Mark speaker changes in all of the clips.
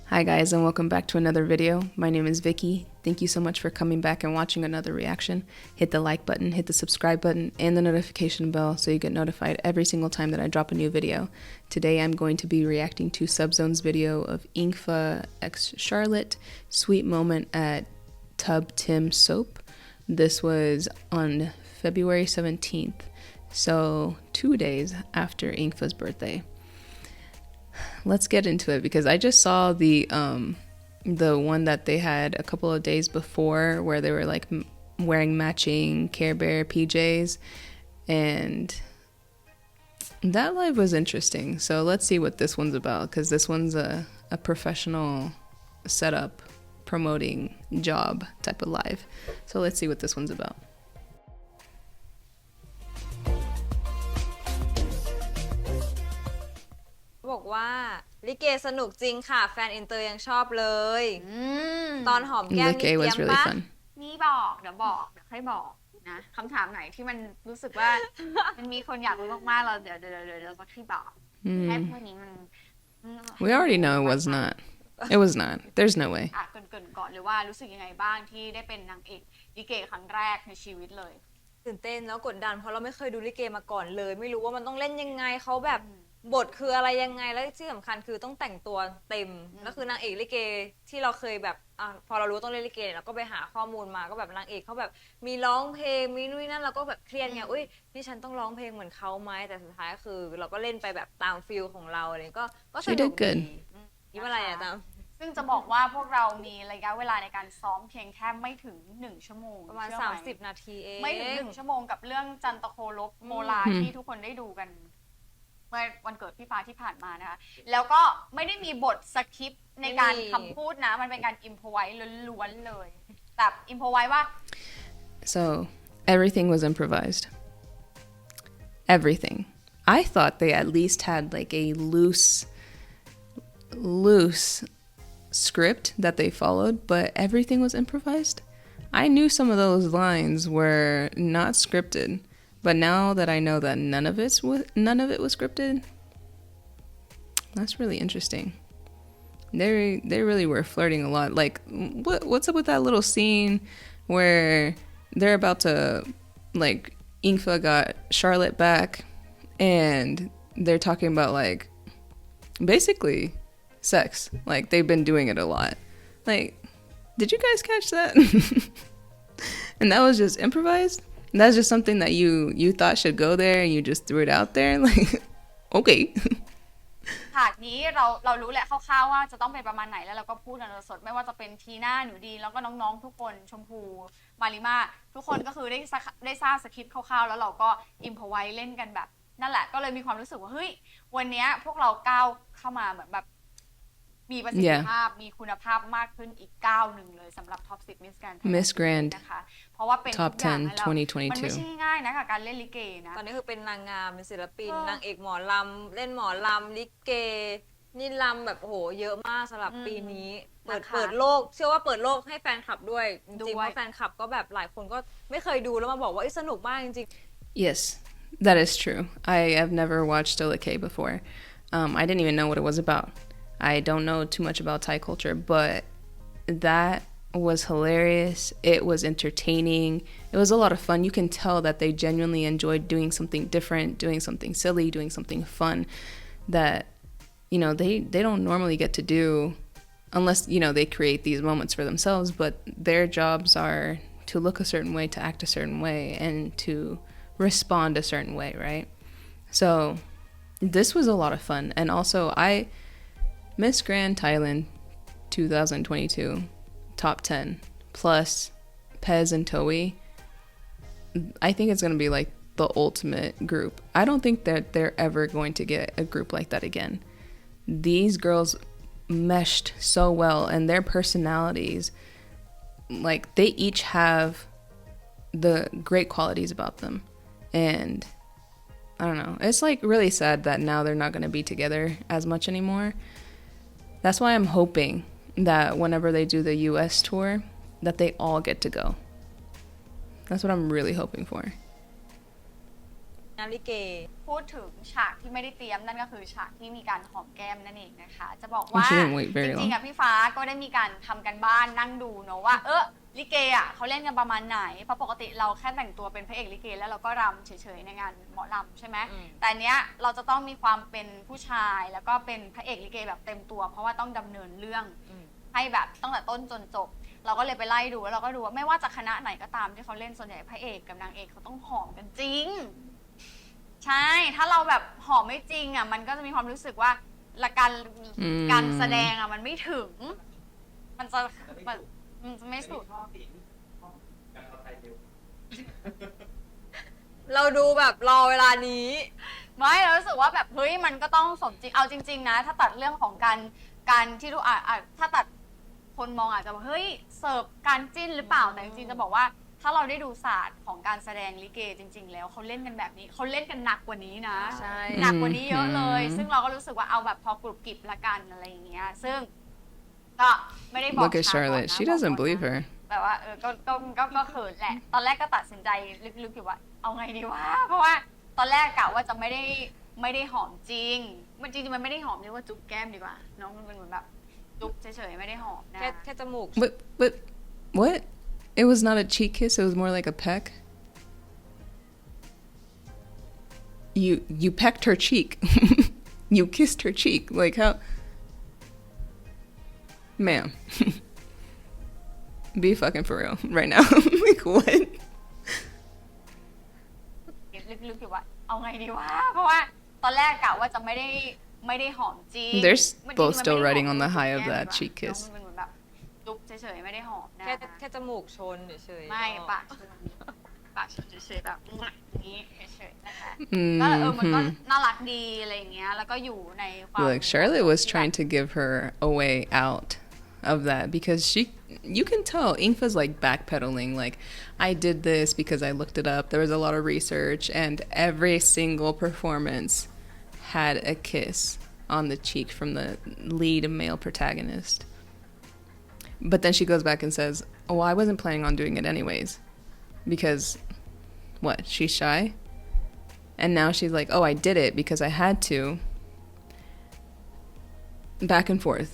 Speaker 1: Hi guys, and welcome back to another video. My name is Vicky. Thank you so much for coming back and watching another reaction. Hit the like button, hit the subscribe button, and the notification bell so you get notified every single time that I drop a new video. Today I'm going to be reacting to ZubZone's video of Engfa x Charlotte Sweet Moment at TubTim Soap. This was on February 17th, so 2 days after Engfa's birthday. Let's get into it because I just saw the one that they had a couple of days before where they were like wearing matching Care Bear PJs, and that live was interesting. So let's see what this one's about, because this one's a professional setup promoting job type of live. So let's see what this one's about.
Speaker 2: บอกว่าลิเกสนุกจริงค่ะแฟนอินเตอร์ยังชอบเลยตอนหอมแก้มนี่เตรียมปะ
Speaker 3: นี่บอกเดี๋ยวค่อยบอกนะคำถามไหนที่มันรู้สึกว่ามันมีคนอยากรู้มากๆเราเดี๋ยวสักที่บอกแค่พวกนี้มัน
Speaker 1: We already know it was not. It was not. There's no way.
Speaker 3: เกินก่อนเลยว่ารู้สึกยังไงบ้างที่ได้เป็นนางเอกลิเกครั้งแรกในชีวิตเลย
Speaker 2: ตื่นเต้นแล้วกดดันเพราะเราไม่เคยดูลิเกมาก่อนเลยไม่รู้ว่ามันต้องเล่นยังไงเขาแบบบทคืออะไรยังไงแล้วที่สำคัญคือต้องแต่งตัวเต็มแล้วคือนางเอกลิเกที่เราเคยแบบพอเรารู้ต้องเล่นลิเกเราก็ไปหาข้อมูลมาก็แบบนางเอกเขาแบบมีร้องเพลงมีนู่นนั่นเราก็แบบเครียดไงอุ้ยนี่ฉันต้องร้องเพลงเหมือนเขาไหมแต่สุดท้ายคือเราก็เล่นไปแบบตามฟีลของเราอะไรก็สนุกดียิ้มอะไรอะตาม
Speaker 3: ซึ่งจะบอกว่าพวกเรามีระยะเวลาในการซ้อมเพียงแค่ไม่ถึง1 ชั่วโมง
Speaker 2: ประมาณ30 นาทีเอง
Speaker 3: ไม่ถึง1 ชั่วโมงกับเรื่องจันตโคลบโมลาที่ทุกคนได้ดูกันเมื่อวันเกิดพี่ฟ้าที่ผ่านมานะคะแล้วก็ไม่ได้มีบทสคริปต์ในการคำพูดนะมันเป็นการอิมพอไว้ล้วนๆเลยแบบอิมพอไว้ว่า
Speaker 1: So everything was improvised. Everything. I thought they at least had like a loose script that they followed, but everything was improvised. I knew some of those lines were not scripted, but now that I know that none of it was scripted, that's really interesting. They really were flirting a lot. Like what's up with that little scene where they're about to, like, Engfa got Charlotte back and they're talking about like basically sex, like they've been doing it a lot. Like, did you guys catch that? And that was just improvised. And that's just something that you thought should go there and you just threw it out there. Like, okay.
Speaker 3: ฉากนี้เรารู้แหละคร่าวๆว่าจะต้องเป็นประมาณไหนแล้วเราก็พูดกันสดไม่ว่าจะเป็นทีน่าหนูดีแล้วก็น้องๆทุกคนชมพูมาริมาทุกคนก็คือได้ทราบสคริปต์คร่าวๆแล้วเราก็อิมพอไว้เล่นกันแบบนั่นแหละก็เลยมีความรู้สึกว่าเฮ้ยวันนี้พวกเราก้าวเข้ามาเหมือนแบบมีประสิทธิภาพมีคุณภาพมากขึ้นอีกก้าวหนึ่งเลยสำหรับ Top 10 Miss Grand นะคะเพราะว่าเป็น
Speaker 1: Top 10 2022
Speaker 3: มันไม่ใช่ง่ายนะกับการเล่นลิเกนะ
Speaker 2: ตอนนี้คือเป็นนางงามเป็นศิลปินนางเอกหมอลำเล่นหมอลำลิเกนี่ลำแบบโหเยอะมากสำหรับปีนี้เปิดโลกเชื่อว่าเปิดโลกให้แฟนคลับด้วยจริงๆเพราะแฟนคลับก็แบบหลายคนก็ไม่เคยดูแล้วมาบอกว่าสนุกมากจริง
Speaker 1: ๆ Yes, that is true. I have never watched a liké before. I didn't even know what it was about. I don't know too much about Thai culture, but that was hilarious. It was entertaining. It was a lot of fun. You can tell that they genuinely enjoyed doing something different, doing something silly, doing something fun that, you know, they don't normally get to do unless, you know, they create these moments for themselves, but their jobs are to look a certain way, to act a certain way, and to respond a certain way, right? So this was a lot of fun. And also Miss Grand Thailand 2022 Top 10 plus Pez and Toei, I think it's going to be like the ultimate group. I don't think that they're ever going to get a group like that again. These girls meshed so well, and their personalities, like, they each have the great qualities about them. And I don't know, it's like really sad that now they're not going to be together as much anymore. That's why I'm hoping that whenever they do the US tour, that they all get to go. That's what I'm really hoping for.
Speaker 2: น้ำลิเก
Speaker 3: พูดถึงฉากที่ไม่ได้เตรียมนั่นก็คือฉากที่มีการหอมแก้มนั่นเองนะคะจะบอกว่า
Speaker 1: She didn't wait
Speaker 3: จ
Speaker 1: very
Speaker 3: ริง
Speaker 1: long.
Speaker 3: ๆพี่ฟ้าก็ได้มีการทำกันบ้านนั่งดูเนาะว่าลิเกเขาเล่นกันประมาณไหนเพราะปกติเราแค่แต่งตัวเป็นพระเอกลิเกแล้วเราก็รำเฉยๆในงานหมอลำใช่ไหมแต่เนี้ยเราจะต้องมีความเป็นผู้ชายแล้วก็เป็นพระเอกลิเกแบบเต็มตัวเพราะว่าต้องดำเนินเรื่องให้แบบตั้งแต่ต้นจนจบเราก็เลยไปไล่ดูแล้วเราก็ดูว่าไม่ว่าจะคณะไหนก็ตามที่เขาเล่นส่วนใหญ่พระเอกกับนางเอกเขาต้องหอมกันจริงใช่ถ้าเราแบบหอมไม่จริงมันก็จะมีความรู้สึกว่าละการแสดงมันไม่ถึงมันจะไม่สุด
Speaker 2: เราดูแบบรอเวลานี้
Speaker 3: ไม่เรารู้สึกว่าแบบเฮ้ยมันก็ต้องสมจริงเอาจริงๆนะถ้าตัดเรื่องของการที่ดูถ้าตัดคนมองอาจจะว่าเฮ้ยเสิร์ฟการจิ้นหรือเปล่าแต่จริงๆจะบอกว่าถ้าเราได้ดูศาสตร์ของการแสดงลิเกจริงๆแล้วเขาเล่นกันแบบนี้เขาเล่นกันหนักกว่านี้นะหนักกว่านี้เยอะเลยซึ่งเราก็รู้สึกว่าเอาแบบพอกรุบกริบละกันอะไรอย่างเงี้ยซึ่งก็ไม่ได้บอก
Speaker 1: Look at Charlotte. She doesn't believe her.
Speaker 3: แบบว่าก็เขินแหละตอนแรกก็ตัดสินใจลึกๆอยู่ว่าเอาไงดีวะเพราะว่าตอนแรกกะว่าจะไม่ได้หอมจริงมันจริงๆมันไม่ได้หอมเรียกว่าจุ๊บแก้มดีกว่าน้องมันเป็นเหมือนแบบจุ๊บเฉยๆไม่ได้หอมนะ
Speaker 2: แค่จมูก
Speaker 1: But what? It was not a cheek kiss. It was more like a peck. You pecked her cheek. You kissed her cheek. Like how? Ma'am. Be fucking for real right now. Like what?
Speaker 3: ลึกๆอยู่ว่าเอาไงดีวะเพราะว่าตอนแรกกะว่าจะไม่ได้หอมจริง
Speaker 1: They're both still riding on the high of that cheek kiss.
Speaker 3: มันเหมือนแบบจุ๊บเฉยๆไม่ได้หอมนะ
Speaker 2: แค่จมูกชนเฉยๆ
Speaker 3: ไม่ปากชนเฉยๆแบบอย่างนี้เฉยๆนะคะก็มันก็น่ารักดีอะไรอย่างเงี้ยแล้วก็อยู่ในความ
Speaker 1: Look, Charlotte was trying to give her a way out of that because you can tell Engfa's like backpedaling, like I did this because I looked it up. There was a lot of research and every single performance had a kiss on the cheek from the lead male protagonist. But then she goes back and says, oh, I wasn't planning on doing it anyways. Because, what, she's shy? And now she's like, oh, I did it because I had to. Back and forth.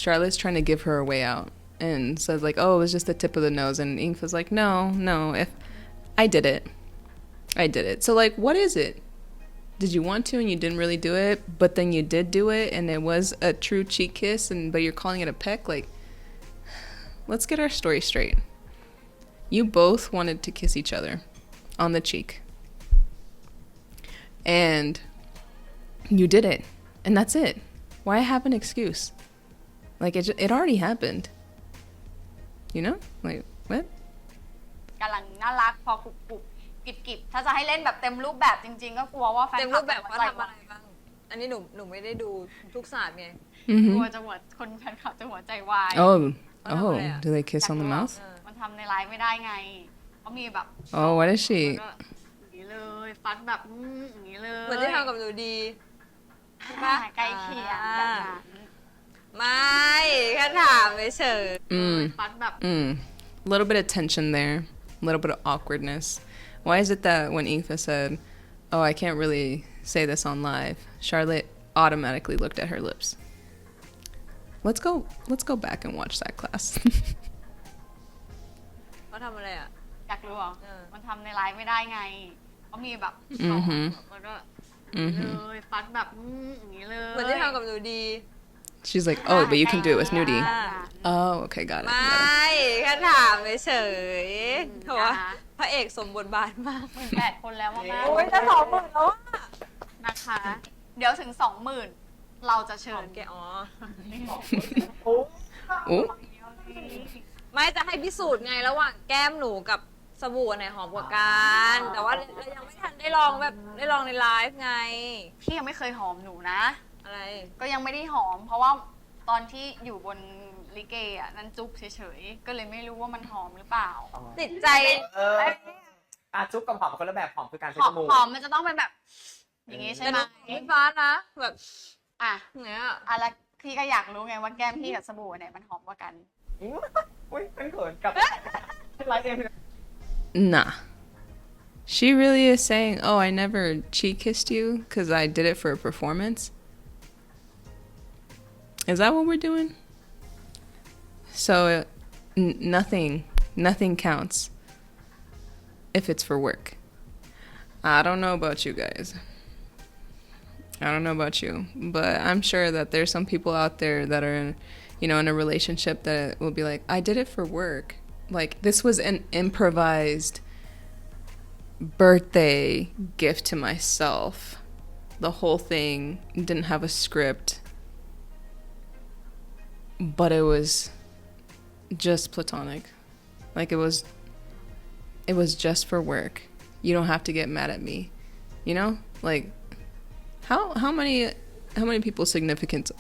Speaker 1: Charlotte's trying to give her a way out. And says like, oh, it was just the tip of the nose. And Engfa's like, no, if I did it. So like, what is it? Did you want to and you didn't really do it, but then you did do it and it was a true cheek kiss, but you're calling it a peck? Like, let's get our story straight. You both wanted to kiss each other on the cheek. And you did it. And that's it. Why have an excuse? Like, it already happened. You know? Like, what?
Speaker 3: กำลังน่ารักพอกรุบกิบถ้าจะให้เล่นแบบเต็มรูปแบบจริงๆก็กลัวว่าแฟนคลับ
Speaker 2: เต็มรูปแบบว่าทำอะไรบ้างอันนี้หนูไม่ได้ดูทุกศาสตร์ไง
Speaker 3: กลัวจะคนแฟนคลับจะหัวใจวาย
Speaker 1: Oh, do they kiss on the mouth?
Speaker 3: มันทำในไลฟ์ไม่ได้ไงเขามีแบบ
Speaker 1: Oh, what is she?
Speaker 3: อย่างนี้เลยฟัดแบบอย่างนี้เลย
Speaker 2: เหมือนที่ทำกับหนูดี
Speaker 3: ใกล้เคียงแบบนั้น
Speaker 2: ไม่แค่ถามเฉย
Speaker 3: ฟัดแบบ
Speaker 1: A little bit of tension there. A little bit of awkwardness. Why is it that when Engfa said, oh, I can't really say this on live, Charlotte automatically looked at her lips? Let's go back and watch that class.
Speaker 2: เขาทำอะไรอ่ะ
Speaker 3: อยากรู้เหรอมันทำในไลฟ์ไม่ได้ไงเขามีแบบแล้วก็เลยฟัดแบบอย่างนี้เลย
Speaker 2: เหมือนที่ทำกับหนูดี
Speaker 1: She's like, oh, but you can do it with nudie. Oh, okay, got it.
Speaker 2: ไม่แค่ถามเฉยๆเพราะว่าพระเอกสมบทบาทมาก
Speaker 3: 18 คนแล้วมากๆ
Speaker 2: โอ้ยจะ20,000แล้วอะ
Speaker 3: นะคะ เดี๋ยวถึง 20,000 เราจะเชิญ
Speaker 2: แกอ๋อ
Speaker 1: Oh.
Speaker 2: ไม่จะให้พิสูจน์ไงระหว่างแก้มหนูกับสบู่อันไหนหอมกว่ากันแต่ว่าเรายังไม่ทันได้ลองในไลฟ์ไง
Speaker 3: พี่ยังไม่เคยหอมหนูนะ
Speaker 2: อะไร
Speaker 3: ก็ยังไม่ได้หอม เพราะว่าตอนที่อยู่บนลิเกอ่ะนั้นจุ๊บเฉยๆก็เลยไม่รู้ว่ามันหอมหรือเปล่า
Speaker 2: ติดใจ
Speaker 4: จุ๊บกับหอมคนละแบบหอมคือการใช้
Speaker 3: หอ
Speaker 4: จ
Speaker 3: ม
Speaker 4: มูก
Speaker 3: หอมมันจะต้องเป็นแบบ อย่างงี้ใช่ไหม
Speaker 2: พี่ฟ้านะแบบ
Speaker 3: อ่ะ
Speaker 2: เนี้ย
Speaker 3: อะไรพี่ก็อยากรู้ไงว่าแก้มพี่กับสบู่ไหนมันหอมกว่ากัน
Speaker 4: อุ้ยเป็นเขินกับไลฟ์เอง
Speaker 1: Nah. She really is saying, "Oh, I never cheek kissed you because I did it for a performance." Is that what we're doing? So, nothing counts if it's for work. I don't know about you guys. I don't know about you, but I'm sure that there's some people out there that are in, in a relationship that will be like, I did it for work. Like, this was an improvised birthday gift to myself. The whole thing didn't have a script, but it was just platonic. Like, it was just for work. You don't have to get mad at me. Like, how many people significant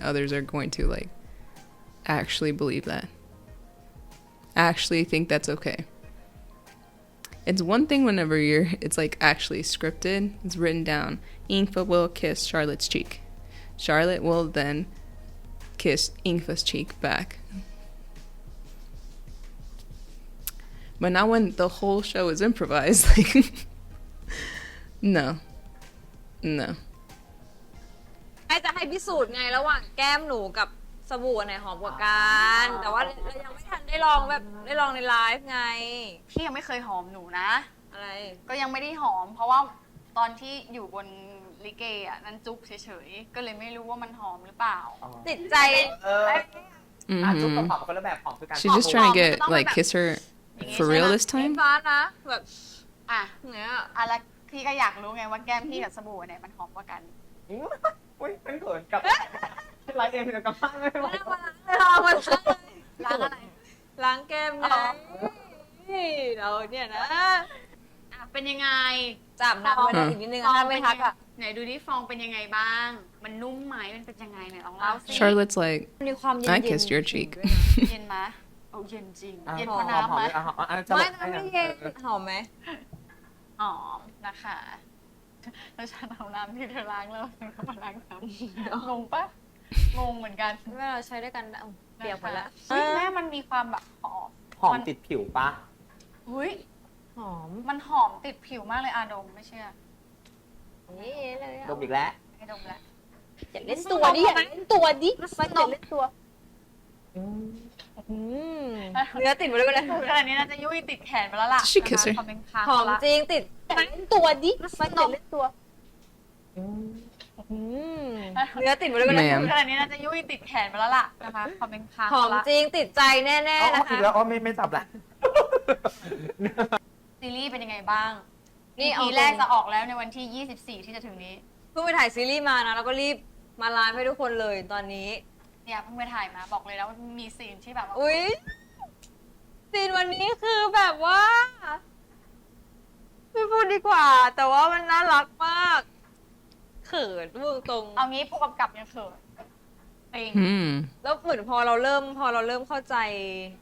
Speaker 1: others are going to like actually believe that? Actually think that's okay. It's one thing whenever it's like actually scripted. It's written down. Engfa will kiss Charlotte's cheek. Charlotte will then kiss Engfa's cheek back. But not when the whole show is improvised. Like, no.
Speaker 2: จะให้พิสูจน์ไงระหว่างแก้มหนูกับสบู่อันไหนหอมกว่ากันแต่ว่าเรายังไม่ทันได้ลองในไลฟ์ไง
Speaker 3: พี่ยังไม่เคยหอมหนูนะ
Speaker 2: อะไร
Speaker 3: ก็ยังไม่ได้หอม เพราะว่าตอนที่อยู่บนลิเกอ่ะนั้นจุ๊บเฉยๆก็เลยไม่รู้ว่ามันหอมหรือเปล่า
Speaker 2: ติดใจ
Speaker 4: จุ๊บกับหอมคนละแบบหอมคือการ
Speaker 1: She's just trying to get like kiss her for real this
Speaker 2: ไม่
Speaker 1: time.
Speaker 2: ฟ้านะแบบ
Speaker 3: อ่ะ
Speaker 2: เนี้ย
Speaker 3: แล้วพี่ก็อยากรู้ไงว่าแก้มพี่กับสบู่อันไหนมันหอมกว่ากัน
Speaker 4: อุ้ยเป็นเขินกับไลฟ์เองกับบ้านไม่ไหว
Speaker 3: ล้างอะไร
Speaker 2: ล้างแก้มไงเราเนี่ยนะ
Speaker 3: เป็นยังไง
Speaker 2: จับนะไม่ได้อีกนิดนึงถ้าไม่ทักอ่ะ
Speaker 3: ไหนดูที่ฟองเป็นยังไงบ้าง มันนุ่มไหมมันเป็นยังไงเนี่ยลองเล่าสิ
Speaker 1: Charlotte's like,
Speaker 2: มีความเย็น
Speaker 1: I kissed your cheek.
Speaker 3: เย็นไหมโอ้เย็นจริง เย็นเพราะน้ำไหม
Speaker 2: ไม่แต่ไม่เย็นหอมไหม
Speaker 3: หอมนะคะแล้วฉันเอาน้ำที่เธอล้างแล้วฉันก็มาล้างน้ำงงปะงงเหมือนกัน
Speaker 2: เมื่อเราใช้ด้วยกันเปียกหมดแล้ว
Speaker 3: เฮ้ยแม่มันมีความแบบหอม
Speaker 4: หอมติดผิวปะ
Speaker 3: เฮ้ย
Speaker 2: หอม
Speaker 3: มันหอมติดผิวมากเลยอาดมไม่เชื่อ
Speaker 2: นี่เลย
Speaker 4: ดมอีกแล้ว
Speaker 3: ให้ดมแล้ว
Speaker 2: อยากเล่นตัวดิอยากเล่นตัวดิมันอยากเล่นตัวเนื้อติดหมดเลย
Speaker 3: ขนาดนี้น่าจะยุ่ยติดแขนไปแล้วล่ะ
Speaker 1: She kiss her
Speaker 3: คอมเมนต์ค้าง
Speaker 2: หอมจริงติดเล่นตัวดิมันอยากเล่นตัวเนื้อติดหมดเลย
Speaker 1: Ma'am
Speaker 3: ขนาดนี้น่าจะยุ่ยติดแขนไปแล้วล่ะนะคะคอมเมนต์ค้าง
Speaker 2: หอมจริงติดใจแน่ๆนะ
Speaker 4: อี
Speaker 2: คะ
Speaker 4: กแล้วไม่จับละ
Speaker 3: ซีรีส์เป็นยังไงบ้าง
Speaker 2: นี่เอา
Speaker 3: ทีแรกจะออกแล้วในวันที่ 24 ที่จะถึงนี้
Speaker 2: เพิ่งไปถ่ายซีรีส์มานะแล้วก็รีบมาไลฟ์ให้ทุกคนเลยตอนนี้
Speaker 3: เนี่ยเพิ่งไปถ่ายมาบอกเลยแล้วว่ามีซีนที่แบบว่า
Speaker 2: อุ๊ยซีนวันนี้คือแบบว่าไม่พูดดีกว่า แต่ว่ามันน่ารักมากเขินพูดตรง
Speaker 3: เอางี้ผู้กำกับยังเขินเอง
Speaker 2: แล้วเหมือนพอเราเริ่มเข้าใจ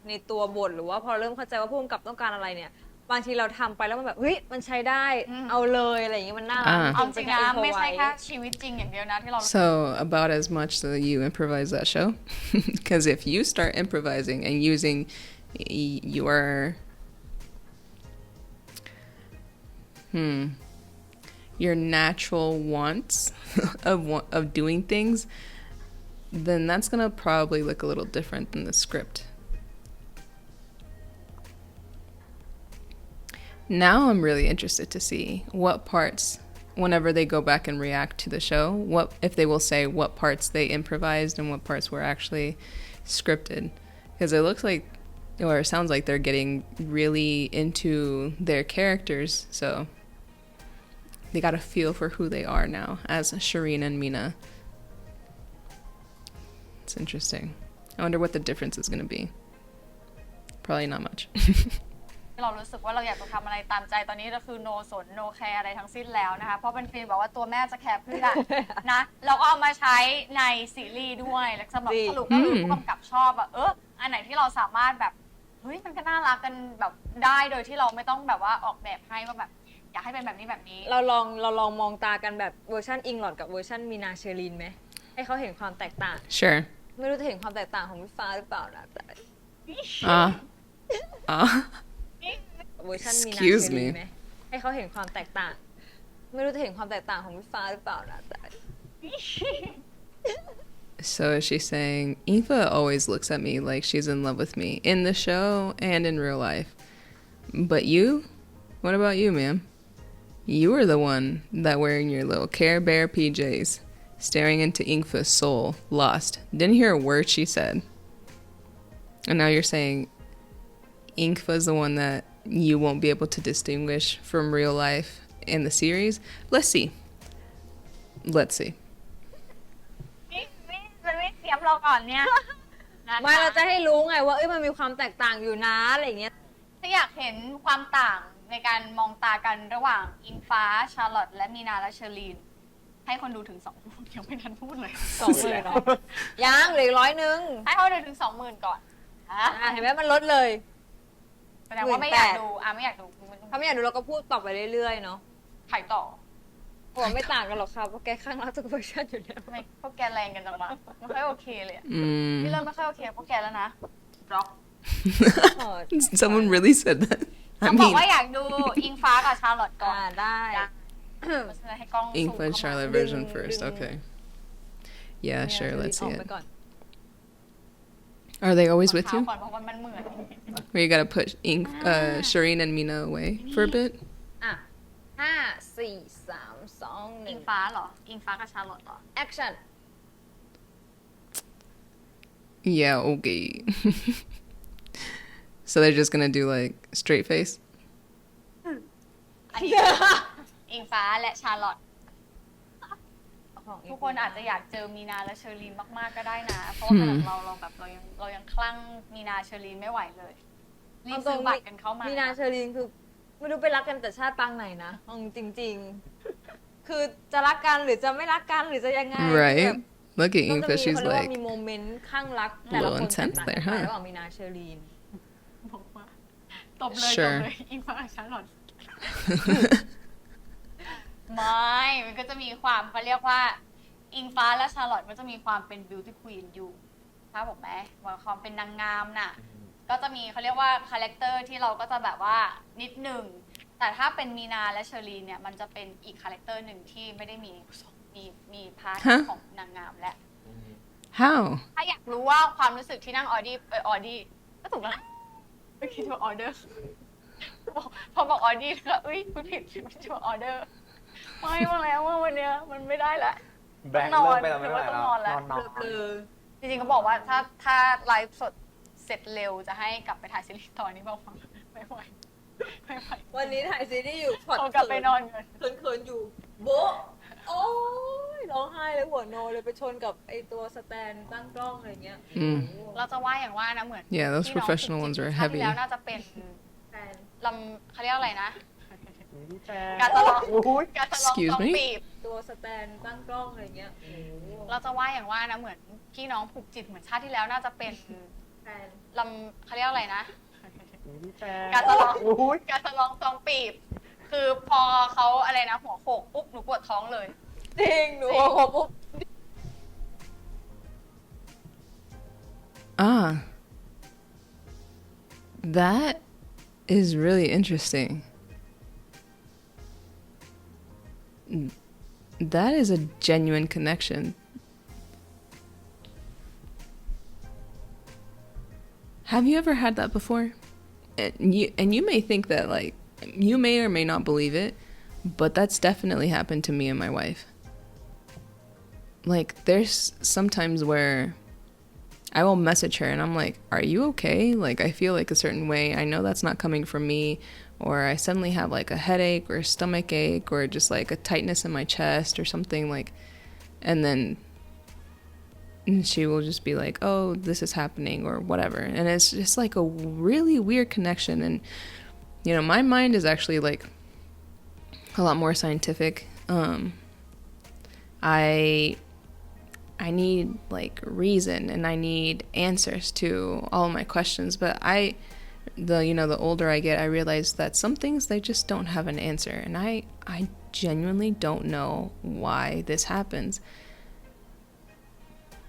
Speaker 2: ในตัวบทหรือว่าพอเริ่มเข้าใจว่าผู้กำกับต้องการอะไรเนี่ยบางทีเราทำไปแล้วมันแบบเฮ้ยมันใช้ได้เอาเลยอะไรอย่างงี้มันน่ารัก
Speaker 3: เอาจริงนะ
Speaker 2: เป็น
Speaker 3: ไม่ใช่
Speaker 2: improvise
Speaker 3: แค่ชีวิตจริงอย่างเดียวนะที่เรา
Speaker 1: So, about as much that you improvise that show. Because if you start improvising and using your natural wants of doing things, then that's gonna probably look a little different than the script. Now I'm really interested to see what parts, whenever they go back and react to the show, what if they will say what parts they improvised and what parts were actually scripted. Because it looks like, or it sounds like they're getting really into their characters, so they got a feel for who they are now as Shireen and Mina. It's interesting. I wonder what the difference is going to be. Probably not much.
Speaker 3: เรารู้สึกว่าเราอยากจะทำอะไรตามใจตอนนี้ก็คือ no สน no care อะไรทั้งสิ้นแล้วนะคะเพราะเป็นฟิล์มบอกว่าตัวแม่จะแคร์เพื่อ นะเราก็เอามาใช้ในซีรีส์ด้วยแล้วสำหรับสรุปก็คือผู้กำกับชอบอันไหนที่เราสามารถแบบเฮ้ยมันก็น่ารักกันแบบได้โดยที่เราไม่ต้องแบบว่าออกแบบให้ว่าแบบอยากให้เป็นแบบนี้แบบนี้
Speaker 2: เราลองมองตากันแบบเวอร์ชันอิงหลอดกับเวอร์ชันมีนาเชอรีนไหมให้เขาเห็นความแตกต่าง
Speaker 1: Sure.
Speaker 2: ไม่รู้จะเห็นความแตกต่างของพี่ฟ้าหรือเปล่านะแต่
Speaker 1: Uh.
Speaker 2: เวอร์ชันมีนา
Speaker 1: Excuse
Speaker 2: เชอรี
Speaker 1: me
Speaker 2: ไหมให้เขาเห็นความแตกต่าง ไม่รู้จะเห็นความแตกต่างของพี่ฟ้าหรือเปล่านะแต่
Speaker 1: So is she saying Engfa always looks at me like she's in love with me in the show and in real life? But you? What about you, ma'am? You were the one that wearing your little Care Bear PJs, staring into Engfa's soul, lost. Didn't hear a word she said. And now you're saying Engfa's the one that you won't be able to distinguish from real life in the series? Let's see. Let's see.
Speaker 3: มันไม่เตรียมเราก่อนเนี่ยนะคะ
Speaker 2: ไม่เราจะให้รู้ไงว่ามันมีความแตกต่างอยู่นะอะไรอย่างเงี้ย
Speaker 3: ถ้าอยากเห็นความต่างในการมองตากันระหว่างอิงฟ้าชาร์ลอตและมีนาและเชอรีนให้คนดูถึง2ยังไม่ทันพูดเลย
Speaker 2: 20,000เนาะยังเหลืออีก100
Speaker 3: ให้เขาดูถึง 20,000 ก่อนอ่ะ
Speaker 2: เห็นไหมมันลดเลย
Speaker 3: แสดงว่าไม่อยากดูไม่อยากดู
Speaker 2: ถ้าไม่อยากดูเราก็พูดต่อไปเรื่อยๆเนาะ
Speaker 3: ถ่ายต่อ
Speaker 2: ผมว่าไม่ต่างกันหรอกค่ะเพราะแกข้างรักทุกเวอร์ชันอยู่แล้ว
Speaker 3: ทำไมพวกแกแรงกันจังวะไม่ค่อยโอเคเลยอะ
Speaker 1: Mm.
Speaker 3: พี่เริ่มไม่ค่อยโอเคพวกแกแล้วนะบล็อก
Speaker 1: Someone really said that.
Speaker 3: เขาบอกว่าอยากดูอิงฟ้ากับชาร์ลอตก่อน
Speaker 2: ได้
Speaker 3: เพราะฉะนั้นให้กล้องซูม
Speaker 1: Engfa and
Speaker 3: เข้ามา
Speaker 1: Charlotte version first. Okay. Yeah, sure. Let's
Speaker 2: ออ
Speaker 1: see
Speaker 2: กไป
Speaker 1: it.
Speaker 2: ก่อน
Speaker 1: Are they always with
Speaker 3: เท้า
Speaker 1: you?
Speaker 3: ก่อนเพราะว่ามันเหมือน
Speaker 1: Where you gotta put Shireen and Mina away for a bit?
Speaker 2: อ่ะ5 4 3 2
Speaker 3: อิง
Speaker 2: 1
Speaker 3: ฟ้าเหรออิงฟ้ากับชาร์ลอตเหรอ
Speaker 2: action
Speaker 1: Yeah, okay. So they're just gonna do like straight face?
Speaker 3: อันนี้อิงฟ้าและชาร์ลอตทุกคนอาจจะอยากเจอมีนาและเชอรีนมากๆก็ได้นะ เพราะว่าขนาดเรายังคลั่งมีนาเชอรีนไม่ไหวเลยรีบซื้อบัตรกันเข้ามา
Speaker 2: มีนาเชอรีนคือไม่รู้ไปรักกันแต่ชาติปางไหนนะเอาจริงๆ คือจะรักกันหรือจะไม่รักกันหรือจะยังไง
Speaker 1: Right? Look at
Speaker 2: ก็จะ
Speaker 1: Engfa.
Speaker 2: มี
Speaker 1: She's
Speaker 2: เขาเรียกว่า
Speaker 1: like,
Speaker 2: มีโมเมนต์ข้างรักแต่ละ
Speaker 1: little
Speaker 2: คนแตก
Speaker 1: intense
Speaker 2: ต่าง
Speaker 1: there,
Speaker 2: กัน
Speaker 1: huh?
Speaker 2: ระหว่างมีนาเชอรีน
Speaker 3: บอกว่าตบเลย
Speaker 1: Sure
Speaker 3: ตบเลยอิงฟ้ากับชาร์ลอต ไม่ มันก็จะมีความเขาเรียกว่าอิงฟ้าและชาร์ลอตมันจะมีความเป็นบิวตี้ควีนอยู่ถ้าบอกไหมว่าความเป็นนางงามน่ะ ก็จะมีเขาเรียกว่าคาแรคเตอร์ที่เราก็จะแบบว่านิดหนึ่ง แต่ถ้าเป็นมีนาและเชอรีนเนี่ย มันจะเป็นอีกคาแรคเตอร์หนึ่งที่ไม่ได้มีพาร์ท
Speaker 1: ฮะ
Speaker 3: ของนางงามและ
Speaker 1: how?
Speaker 3: ถ้าอยากรู้ว่าความรู้สึกที่นั่งออดี้ก็ถูกแล้วไม่คิดว่าออเดอร์พอบอกออดี้แล้วอุ้ยคุณผิดไม่ใช่ว่าออเดอร์ไม่มาแล้วว่าวันเนี้ยมันไม่ได้ละ
Speaker 4: แบงค์เลิกไปแล้วไม่ไหว
Speaker 3: ต้
Speaker 4: แล้
Speaker 3: อง
Speaker 4: วน
Speaker 3: อนแล้ว
Speaker 4: นอน
Speaker 3: จริงๆเขาบอกว่าถ้าไลฟ์สดเสร็จเร็วจะให้กลับไปถ่ายซีรีส์ตอนนี้บอกว่าไม่ไหว
Speaker 2: วันนี้ถ่ายซีรีส์อยู่ช็อต
Speaker 3: เขากลับไปนอนกัน
Speaker 2: เขินๆอยู่โบ๊ะโอ้ยร้องไห้เลยหัวโนเลยไปชนกับไอตัวสแตนตั้งกล้องอะไรเงี้ย
Speaker 1: Mm.
Speaker 3: เราจะว่าอย่างว่านะเหมือน
Speaker 1: Yeah, those
Speaker 3: พี่น้อง
Speaker 1: professional
Speaker 3: ฝึก
Speaker 1: ones
Speaker 3: จิต
Speaker 1: are
Speaker 3: ชาติที่
Speaker 1: heavy.
Speaker 3: แล้วน่าจะเป็น
Speaker 2: แฟน
Speaker 3: ลำเขาเรียกอะไรนะ
Speaker 4: กา
Speaker 3: การตลอง การตลอง
Speaker 1: Excuse
Speaker 3: ต้อง
Speaker 1: me?
Speaker 3: ปีบ
Speaker 2: ตัวสแตนตั้งกล้องอะไรเงี้ยโอ้โห
Speaker 3: เราจะว่าอย่างว่านะเหมือนพี่น้องผูกจิตเหมือนชาติที่แล้วน่าจะเป็น
Speaker 2: แฟน
Speaker 3: ลำเขาเรียกอะไรนะ การตลองการตลองต้องปีบ คือพอเขาอะไรนะหัวโขกปุ๊บหนูปวดท้องเลย
Speaker 2: จริงหนูโอ้โหปุ๊บ
Speaker 1: Ah. That is really interesting. That is a genuine connection. Have you ever had that before? And you may think that like you may or may not believe it, but that's definitely happened to me and my wife. Like there's sometimes where I will message her and I'm like, are you okay? Like, I feel like a certain way. I know that's not coming from me. Or I suddenly have like a headache or a stomach ache or just like a tightness in my chest or something like, and then she will just be like, oh, this is happening or whatever. And it's just like a really weird connection. And, you know, my mind is actually like a lot more scientific. I need like reason and I need answers to all of my questions, but the older I get, I realize that some things they just don't have an answer, and I genuinely don't know why this happens.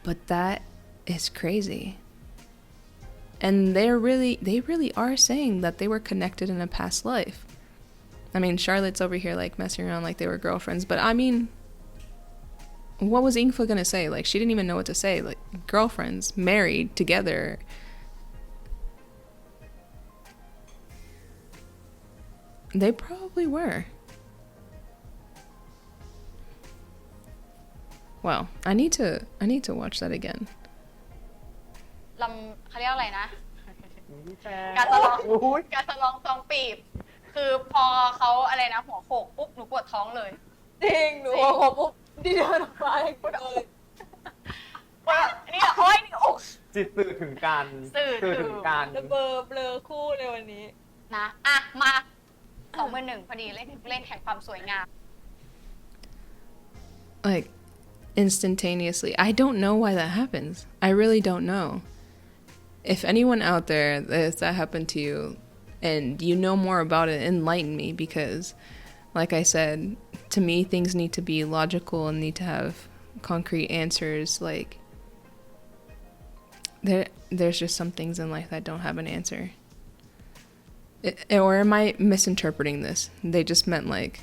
Speaker 1: But that is crazy. And they really are saying that they were connected in a past life. I mean, Charlotte's over here like messing around like they were girlfriends, but I mean, what was Engfa gonna say? Like, she didn't even know what to say. Like, girlfriends, married, together. They probably were. Wow, I need to watch that again.
Speaker 3: ลำเขาเรียกอะไรนะ
Speaker 4: แฟน
Speaker 3: การสลอง
Speaker 4: อุ้ย
Speaker 3: การสลองซองปีบ คือพอเขาอะไรนะหัวโขกปุ๊บหนูปวดท้องเลย
Speaker 2: จริงหนูโอ้โหปุ๊บดิเดินออกมาเลยเลย
Speaker 3: ว่านี่โอ้ยนี่อก
Speaker 4: จิตสื่อถึงกัน
Speaker 3: สื่อถึง
Speaker 4: ถึงกัน
Speaker 2: แล้วเบลอคู่เลยวันนี้
Speaker 3: นะอ่ะมา2-1พอดีเล่นแข่งความสวยงาม
Speaker 1: Like, instantaneously. I don't know why that happens. I really don't know. If anyone out there, if that happened to you and you know more about it, enlighten me, because like I said, to me things need to be logical and need to have concrete answers. Like, there's just some things in life that don't have an answer. Or am I misinterpreting this? They just meant like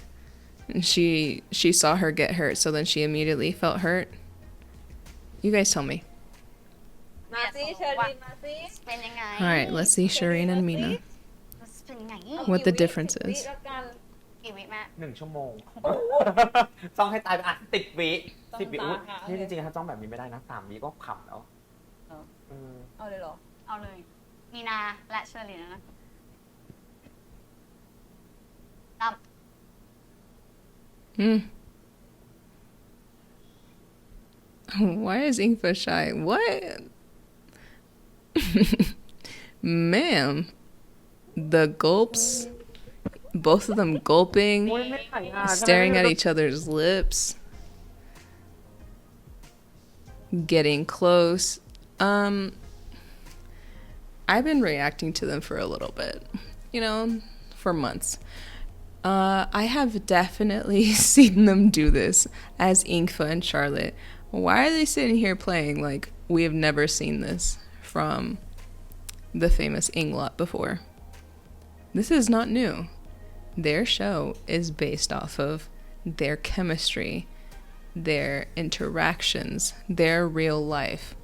Speaker 1: she saw her get hurt, so then she immediately felt hurt. You guys tell me.
Speaker 2: มาซิเชอรีนมาซิ
Speaker 3: เป็นยังไง
Speaker 1: All right, let's see Shireen and Mina.
Speaker 3: เป็นยังไง
Speaker 1: What the difference is.
Speaker 2: วิแล้วกัน
Speaker 3: กี่วิแม่
Speaker 4: 1 ชั่วโมง จ้องให้ตายไปอ่ะ10 วิ10 วิอุ๊ยนี่จริงๆถ้าจ้องแบบนี้ไม่ได้นะ3 วิก็ขำแล้ว
Speaker 2: เอาเลยเหรอ
Speaker 3: เอาเลย มีนาและเชอรีนนะตาม
Speaker 1: Why is Engfa shy? What? Ma'am. The gulps. Both of them gulping.
Speaker 4: โอ้ยไม่ถ่ายงาน
Speaker 1: Staring at each other's lips. Getting close. I've been reacting to them for a little bit. You know, for months. I have definitely seen them do this as Engfa and Charlotte. Why are they sitting here playing like we have never seen this from the famous Englot before? This is not new. Their show is based off of their chemistry, their interactions, their real life.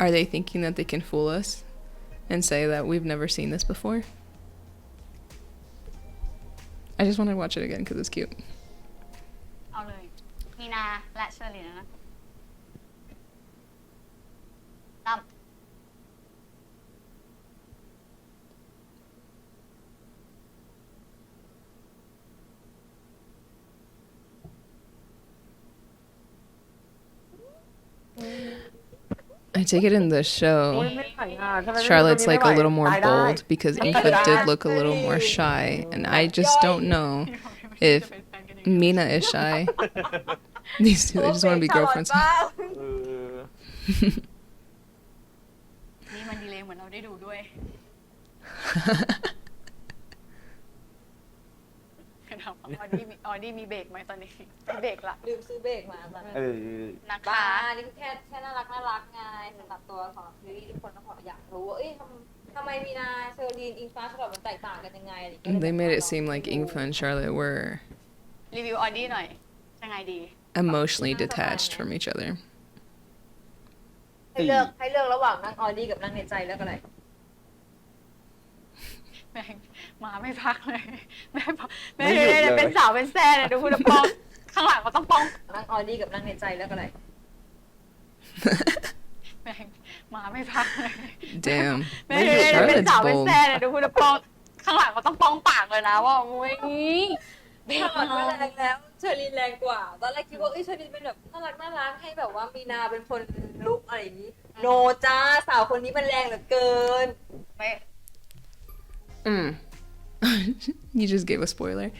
Speaker 1: Are they thinking that they can fool us and say that we've never seen this before? I just want to watch it again because it's cute.
Speaker 3: เอาเลย มีนาและเชอรีนนะตาม
Speaker 1: I take it in the
Speaker 4: โอ้ย
Speaker 1: show,
Speaker 4: ไม่ถ่ายงานทำไมไม่
Speaker 1: Charlotte's
Speaker 4: ไม่
Speaker 1: like
Speaker 4: ไหว
Speaker 1: a little more
Speaker 4: ตายได้
Speaker 1: bold because Engfa did look a little more shy, and I just don't know if Mina is shy. These two, they just want to be girlfriends.
Speaker 4: เออ
Speaker 3: นี่มันดีเลยเหมือนเราได้ดูด้วยออดี้มีเบรกไหมตอนนี้มีเบรกละ
Speaker 2: ลืมซื้อเบรกมาตอนนั้น
Speaker 4: เออ
Speaker 3: นะ
Speaker 2: บ้า
Speaker 3: คะ
Speaker 2: นี่คือแค่น่ารักไงสำหรับตัวของซีรีส์ทุกคนต้องอยากรู้ว่าทำไมมีนาเชอรีนอิงฟ้าฉลอดมันแตกต่างกันยังไงอะไรอย่างเงี้ย
Speaker 1: They made it seem like Engfa and Charlotte were
Speaker 3: รีวิวออดี้หน่อยยังไงดี
Speaker 1: emotionally detached from each other.
Speaker 2: ให้เลือกระหว่างนั่งออดี้กับนั่งในใจเลือกอะไร
Speaker 3: แม่งหมาไม่พักเลยแม่เป็นสาวเป็นแซ่เลยดูคุณป้องข้างหลังก็ต้องป้อง
Speaker 2: นั่งออดี้กับนั่งในใจเลือกอะไร
Speaker 3: แม่งหมาไม่พักเลย
Speaker 1: Damn.
Speaker 3: แม่เป็น
Speaker 1: Charlotte's
Speaker 3: สาวเป็น
Speaker 1: bold.
Speaker 3: แซ่เลยดูคุณป้องข้างหลังก็ต้องป้องปากเลยนะว่าโอ้ยเบร
Speaker 2: เช
Speaker 3: ก
Speaker 2: อ
Speaker 3: มา
Speaker 2: รีนแรงแล้วเชอรีนแรงกว่าตอนแรกคิดว่าเชอรีนเป็นแบบน่ารักให้แบบว่ามีนาเป็นคนลุกอะไรอย่างนี้โนจ้าสาวคนนี้มันแรงเหลือเกิน
Speaker 3: ไม่
Speaker 1: You just gave a spoiler.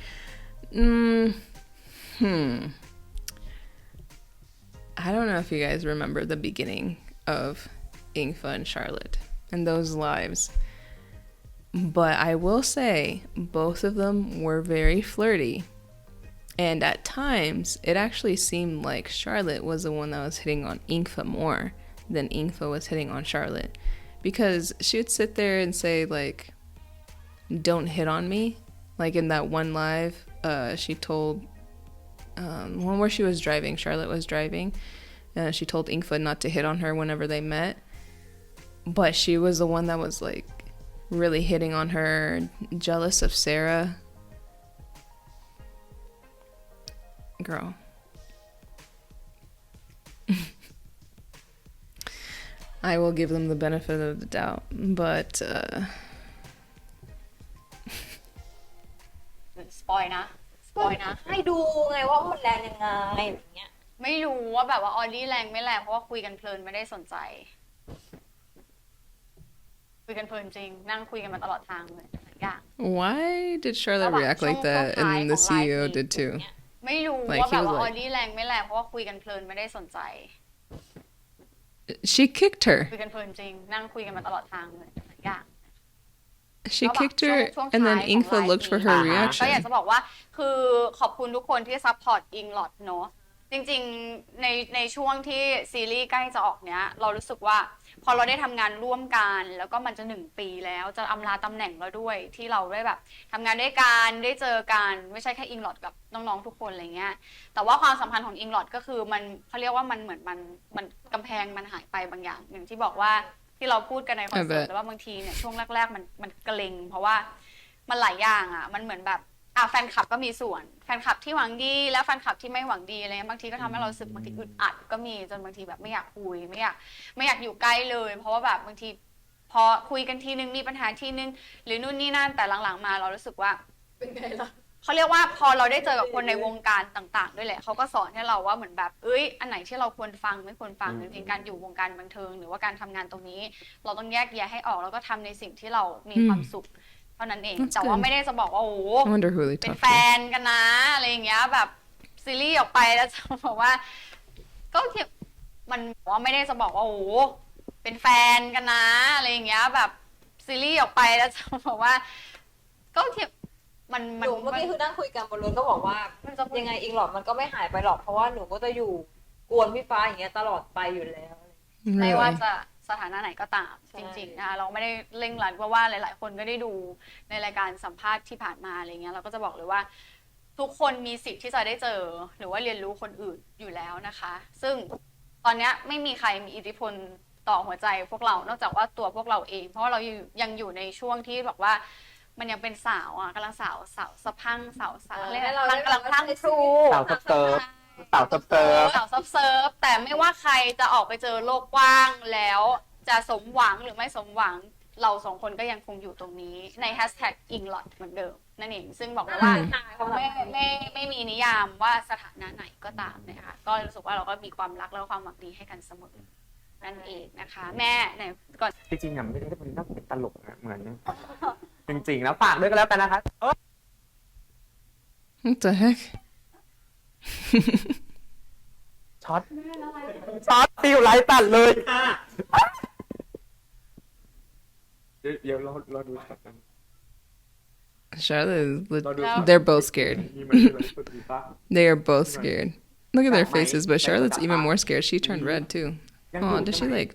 Speaker 1: I don't know if you guys remember the beginning of Engfa and Charlotte and those lives. But I will say both of them were very flirty. And at times, it actually seemed like Charlotte was the one that was hitting on Engfa more then Engfa was hitting on Charlotte, because she would sit there and say like, "Don't hit on me." Like in that one live, she told one where she was driving. Charlotte was driving. She told Engfa not to hit on her whenever they met, but she was the one that was like really hitting on her, jealous of Sarah. Girl. I will give them the benefit of the doubt, but
Speaker 3: สปอยนะสปอยนะ
Speaker 2: ให้ดูไงว่ามันแรงยังไงอย่างเงี้ย
Speaker 3: ไม่รู้ว่าแบบว่าออดี้แรงไม่แรงเพราะว่าคุยกันเพลินไม่ได้สนใจคุยกันเพลินจริงนั่งคุยกันมาตลอดทางเลยหลายอย่าง
Speaker 1: why did Charlotte react like that and then the CEO did too?
Speaker 3: ไม่รู้
Speaker 1: Like,
Speaker 3: ว่า
Speaker 1: he
Speaker 3: แบบ
Speaker 1: was
Speaker 3: ว่า
Speaker 1: like-
Speaker 3: ออดี้แรงไม่แรงเพราะว่าคุยกันเพลินไม่ได้สนใจ
Speaker 1: She kicked her.
Speaker 3: คุยกันเพลินจริงนั่งคุยกันมาตลอดทางเลยหลายอย่าง
Speaker 1: She kicked her and then Engfa looked for her
Speaker 3: ก็อยาก
Speaker 1: reaction.
Speaker 3: จะบอกว่าคือขอบคุณทุกคนที่ซัพพอร์ตอิงลอดเนาะจริงๆในช่วงที่ซีรีส์ใกล้จะออกเนี้ยเรารู้สึกว่าพอเราได้ทำงานร่วมกันแล้วก็มันจะ1 ปีแล้วจะอำลาตำแหน่งแล้วด้วยที่เราได้แบบทำงานด้วยกันได้เจอกันไม่ใช่แค่อิงลอดกับน้องๆทุกคนอะไรเงี้ยแต่ว่าความสัมพันธ์ของอิงลอดก็คือมันเขาเรียกว่ามันเหมือนมันกำแพงมันหายไปบางอย่างอย่างที่บอกว่าที่เราพูดกันในคอนเสิร์ตแล้วว่าบางทีเนี่ยช่วงแรกๆมันเกรงเพราะว่ามันหลายอย่างอ่ะมันเหมือนแบบแฟนคลับก็มีส่วนแฟนคลับที่หวังดีและแฟนคลับที่ไม่หวังดีอะไรเงี้ยบางทีก็ทำให้เรารู้สึกบางทีอึดอัดก็มีจนบางทีแบบไม่อยากคุยไม่อยากอยู่ใกล้เลยเพราะว่าแบบบางทีพอคุยกันทีนึงมีปัญหาทีนึงหรือนู่นนี่นั่นแต่หลังๆมาเรารู้สึกว่าเป็นไงล่ะเขาเรียกว่าพอเราได้เจอกับคนในวงการต่างๆด้วยแหละเขาก็สอนให้เราว่าเหมือนแบบอันไหนที่เราควรฟังไม่ควรฟังจริงๆการอยู่วงการบันเทิงหรือว่าการทำงานตรงนี้เราต้องแยกแยะให้ออกแล้วก็ทำในสิ่งที่เรามีความสุขเท่านั้นเอง
Speaker 1: That's
Speaker 3: แต่ว่า
Speaker 1: good.
Speaker 3: ไม่ได้จะบอกว่าโอ้
Speaker 1: I wonder who they
Speaker 3: เป็น
Speaker 1: talked
Speaker 3: แฟ
Speaker 1: to.
Speaker 3: นกันนะอะไรอย่างเงี้ยแบบซีรีส์ออกไปแล้วจะบอกว่าก็ที่มันบอกว่าไม่ได้จะบอกว่าโอ้เป็นแฟนกันนะอะไรอย่างเงี้ยแบบซีรีส์ออกไปแล้วจะบอกว่าก็ที่มัน
Speaker 2: หนูเมื่อกี้คือนั่งคุยกันบนรถก็บอกว่ายังไงอิงหลอดมันก็ไม่หายไปหรอกเพราะว่าหนูก็จะอยู่กวนพี่ฟ้าอย่างเงี้ยตลอดไปอยู่แล้ว
Speaker 3: ไม่ว่า
Speaker 1: Really?
Speaker 3: จะสถานะไหนก็ตาม
Speaker 2: ใช่
Speaker 3: จริงๆนะคะเราไม่ได้เร่งรัดเพราะว่าหลายๆ คนก็ได้ดูในรายการสัมภาษณ์ที่ผ่านมาอะไรเงี้ยเราก็จะบอกเลยว่าทุกคนมีสิทธิ์ที่จะได้เจอหรือว่าเรียนรู้คนอื่นอยู่แล้วนะคะ ซึ่งตอนเนี้ยไม่มีใครมีอิทธิพลต่อหัวใจพวกเรานอกจากว่าตัวพวกเราเอง เพราะว่าเรายังอยู่ในช่วงที่บอกว่ามันยังเป็นสาวอ่ะกำลังสาวสะพังสาวอะไรนะกำลังพลังพลู
Speaker 4: สาวเซิร์ฟสาวเซิร์ฟ
Speaker 3: สาวเซิร์ฟแต่ไม่ว่าใครจะออกไปเจอโลกกว้างแล้วจะสมหวังหรือไม่สมหวังเราสองคนก็ยังคงอยู่ตรงนี้ในแฮชแท็กอิงลอดเหมือนเดิมนั่นเองซึ่งบอกเลยว่าไม่มีนิยามว่าสถานะไหนก็ตามนะคะก็รู้สึกว่าเราก็มีความรักและความหวังดีให้กันเสมอนั่นเองนะคะแม่ไหนก่อน
Speaker 4: จริงๆอ่ะไม่ได้เป็นนักเป็นตลกนะเหมือน จริงๆแล้วฝากด้วยกันแล้วกันนะคะ
Speaker 1: What the heck?
Speaker 4: ช็อตฟิวไลท์ตัดเลยค่ะเดี๋ยวเราดูช็อตกัน
Speaker 1: Charlotte is
Speaker 3: No.
Speaker 1: they're both scared.
Speaker 4: มีมันมีอะไรสุดดีปะ
Speaker 1: They are both scared. Look at their faces, but Charlotte's even more scared. She turned red too. Oh, did she like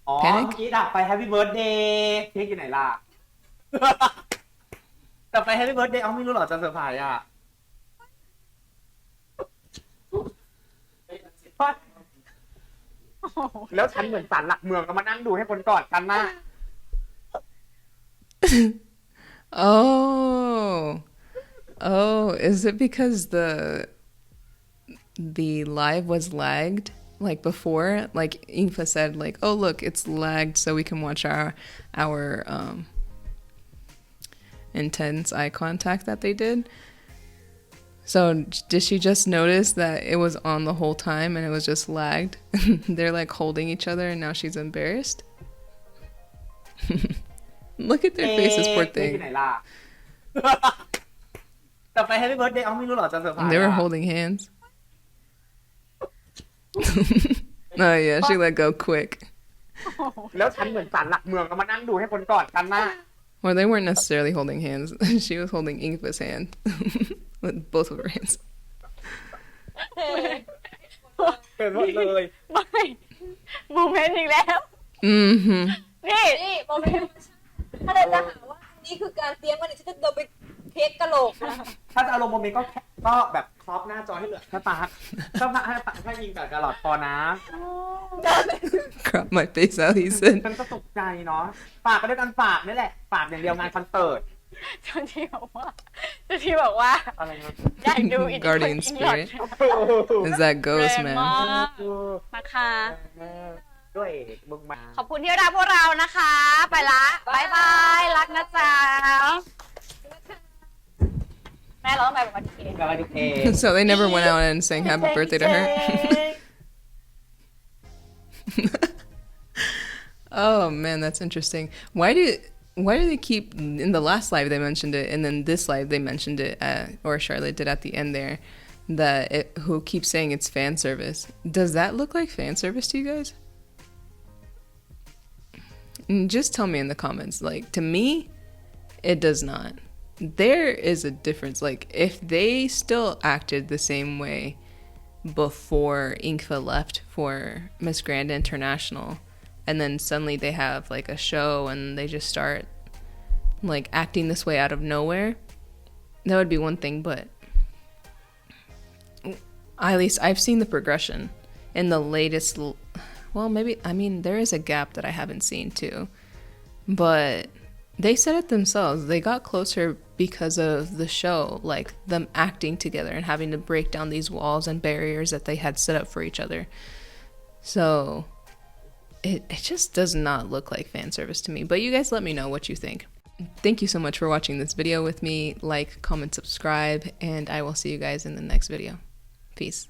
Speaker 4: อ๋อ
Speaker 1: Panic?
Speaker 4: เมื่อกี้ดับไป Happy Birthday เค้กอยู่ไหนล่ะ ดับไป Happy Birthday ไม่รู้หรอจะเซอร์ไพรส์อ่ะ แล้วฉันเหมือนศาลหลักเมืองก็มานั่งดูให้คนกอดกันน่ะ
Speaker 1: Oh, is it because the live was lagged like before? Like Engfa said, like, oh look, it's lagged so we can watch our intense eye contact that they did. So did she just notice that it was on the whole time and it was just lagged? They're like holding each other and now she's embarrassed. Look at their faces, poor
Speaker 4: เค้กอยู่
Speaker 1: thing.
Speaker 4: ไหนล่ะ ดับไป Happy Birthday ไม่รู้หรอจะเซอร์ไพรส์
Speaker 1: They were
Speaker 4: อ่ะ
Speaker 1: holding hands. Oh yeah, she let go quick.
Speaker 4: แล้วฉันเหมือนศาลหลักเมืองก็มานั่งดูให้คนกอดกันน่ะ
Speaker 1: Well, they weren't necessarily holding hands. She was holding Engfa's hand with both of her hands.
Speaker 4: เกินหมดเลย
Speaker 3: ไม่ โมเมนต์อีกแล้ว
Speaker 1: Mm-hmm.
Speaker 3: นี่
Speaker 2: นี่โมเมนต์ถ้าเราจะหาว่าอันนี้คือการเตรียมมันฉันจะเดินไปเทคกะโหลกนะ
Speaker 4: ถ้าจะเอาลงโมเมนต์ก็แบบครอปหน้าจอให้เหลือแค่ปากก็แค่ยิงกับกระหลอดพอนะ
Speaker 1: Crop my face out, he said.
Speaker 4: ฉันก็ตกใจเนาะปากก็ด้วยกันปากนี่แหละปากอย่างเดียวงานคอนเสิร์ต
Speaker 3: เจ้าที่บอกว่า
Speaker 4: อะไรนะ
Speaker 3: อยากดูอิน
Speaker 1: Guardian
Speaker 3: อิงหลอด
Speaker 1: spirit. Is that
Speaker 3: แร
Speaker 1: ghost,
Speaker 3: ง
Speaker 1: man?
Speaker 3: มากนะคะ
Speaker 4: ด้วยมึงมา
Speaker 3: ขอบคุณที่รักพวกเรานะคะ ไปละบายบายรักนะจ๊ะแม่เราต้องไปแบบวันที่
Speaker 4: แล้วก็ดูเพลง
Speaker 1: So they never went out and sang happy birthday to her? Oh man, that's interesting. Why do they keep in the last live they mentioned it, and then this live they mentioned it or Charlotte did at the end there, who keeps saying it's fan service. Does that look like fan service to you guys? Just tell me in the comments. Like, to me, it does not. There is a difference. Like, if they still acted the same way before Engfa left for Miss Grand International, and then suddenly they have like a show and they just start like acting this way out of nowhere, that would be one thing. But at least I've seen the progression in the latest. Well, maybe, I mean, there is a gap that I haven't seen too, but they said it themselves. They got closer because of the show, like them acting together and having to break down these walls and barriers that they had set up for each other. So it just does not look like fan service to me. But you guys let me know what you think. Thank you so much for watching this video with me. Like, comment, subscribe, and I will see you guys in the next video. Peace.